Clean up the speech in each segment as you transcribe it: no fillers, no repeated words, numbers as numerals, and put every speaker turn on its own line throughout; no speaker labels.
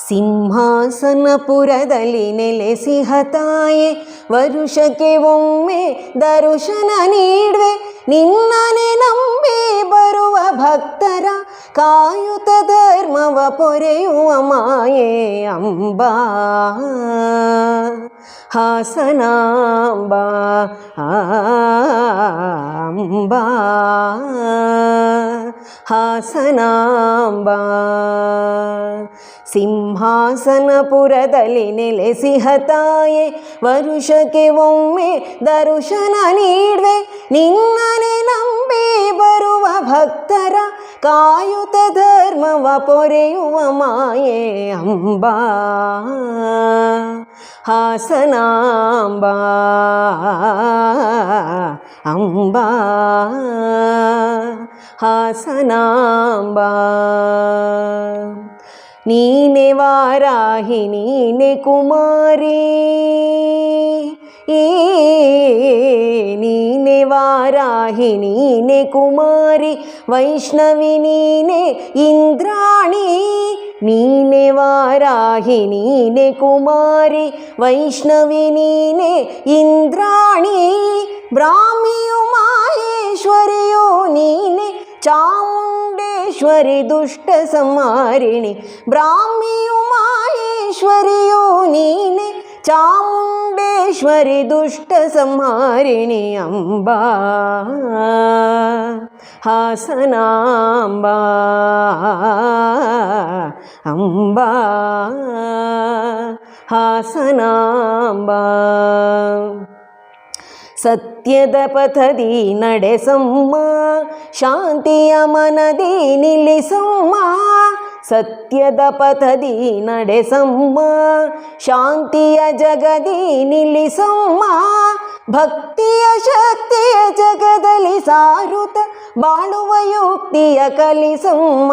ಸಿಂಹಾಸನಪುರದಲ್ಲಿ ನೆಲೆಸಿಹ ತಾಯೆ, ವರುಷಕ್ಕೆ ಒಮ್ಮೆ ದರ್ಶನ ನೀಡುವೆ. ನಿನ್ನನೆ ನಂಬಿ ಬರುವ ಭಕ್ತರ ಕಾಯುತ ಧರ್ಮವ ಪೊರೆಯುವ ಮಾಯೆ ಅಂಬಾ. ಹಾಸನಾಂಬಾ ಅಂಬಾ, ಹಾಸನಾಂಬಾ. ಸಿಂಹಾಸನಪುರದಲ್ಲಿ ನೆಲೆಸಿಹ ತಾಯೆ, ವರುಷಕ್ಕೆ ಒಮ್ಮೆ ದರ್ಶನ ನೀಡುವೆ. ನಿನ್ನನೆ ನಂಬಿ ಬರುವ ಭಕ್ತರ ಕಾಯುತ ಧರ್ಮವ ಪೊರೆಯುವ ಮಾಯೆ ಅಂಬಾ. ಹಾಸನಾಂಬಾ ಅಂಬಾ, ಹಾಸನಾಂಬಾ. ನೀನೆ ವಾರಾಹಿ ನೀನೆ ಕುಮಾರಿ, ನೀನೆ ವಾರಾಹಿ ನೀನೆ ಕುಮಾರಿ, ವೈಷ್ಣವಿ ನೀನೆ ಇಂದ್ರಾಣಿ. ನೀನೆ ವಾರಾಹಿ ನೀನೆ ಕುಮಾರಿ, ವೈಷ್ಣವಿ ನೀನೆ ಇಂದ್ರಾಣಿ. ಬ್ರಾಹ್ಮಿಯು ಮಾಹೇಶ್ವರಿಯೋ ನೀನೆ, ಚಾಮುಂಡೇಶ್ವರಿ ದುಷ್ಟ ಸಂಹಾರಿಣಿ. ಬ್ರಾಹ್ಮಿಯು ಮಾಹೇಶ್ವರಿಯೋ ನೀನೆ, ಚಾಮುಂಡೇಶ್ವರಿ ದುಷ್ಟ ಸಂಹಾರಿಣಿ ಅಂಬಾ. ಹಾಸನಾಂಬಾ ಅಂಬಾ, ಹಾಸನಾಂಬಾ. ಸತ್ಯದ ಪಥದಿ ನಡೆಸಮ್ಮ, ಶಾಂತಿಯ ಮನದಿ ನಿಲ್ಲಿಸಮ್ಮ. ಸತ್ಯದ ಪಥದಿ ನಡೆಸಮ್ಮ, ಶಾಂತಿಯ ಜಗದಿ ನಿಲ್ಲಿಸಮ್ಮ. ಭಕ್ತಿಯ ಶಕ್ತಿಯ ಜಗದಲ್ಲಿ ಸಾರುತ್ತ ಬಾಳುವ ಯುಕ್ತಿಯ ಕಲಿಸಮ್ಮ.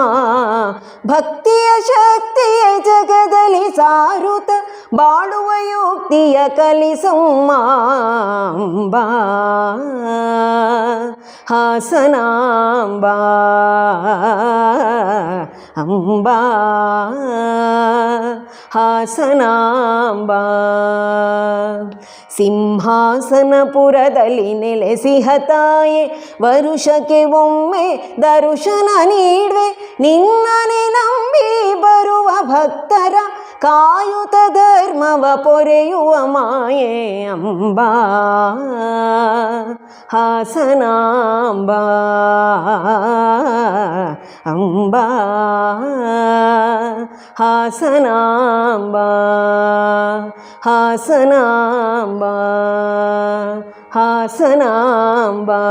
ಭಕ್ತಿಯ ಶಕ್ತಿಯ ಜಗದಲ್ಲಿ ಸಾರುತ್ತ ಬಾಳುವ ಯುಕ್ತಿಯ ಕಲಿಸಮ್ಮ ಅಂಬಾ. ಹಾಸನಾಂಬಾ ಅಂಬಾ, ಹಾಸನಾಂಬಾ. ಸಿಂಹಾಸನಪುರದಲ್ಲಿ ನೆಲೆಸಿಹ ತಾಯೆ, ವರುಷಕ್ಕೆ ಒಮ್ಮೆ ದರ್ಶನ ನೀಡುವೆ. ನಿನ್ನನೆ ನಂಬಿ ಬರುವ ಭಕ್ತರ ಕಾಯುತ ಧರ್ಮವ ಪೊರೆಯುವ ಮಾಯೆ ಅಂಬಾ. ಹಾಸನಾಂಬಾ ಅಂಬಾ, ಹಾಸನಾಂಬಾ, ಹಾಸನಾಂಬಾ, ಹಾಸನಾಂಬಾ.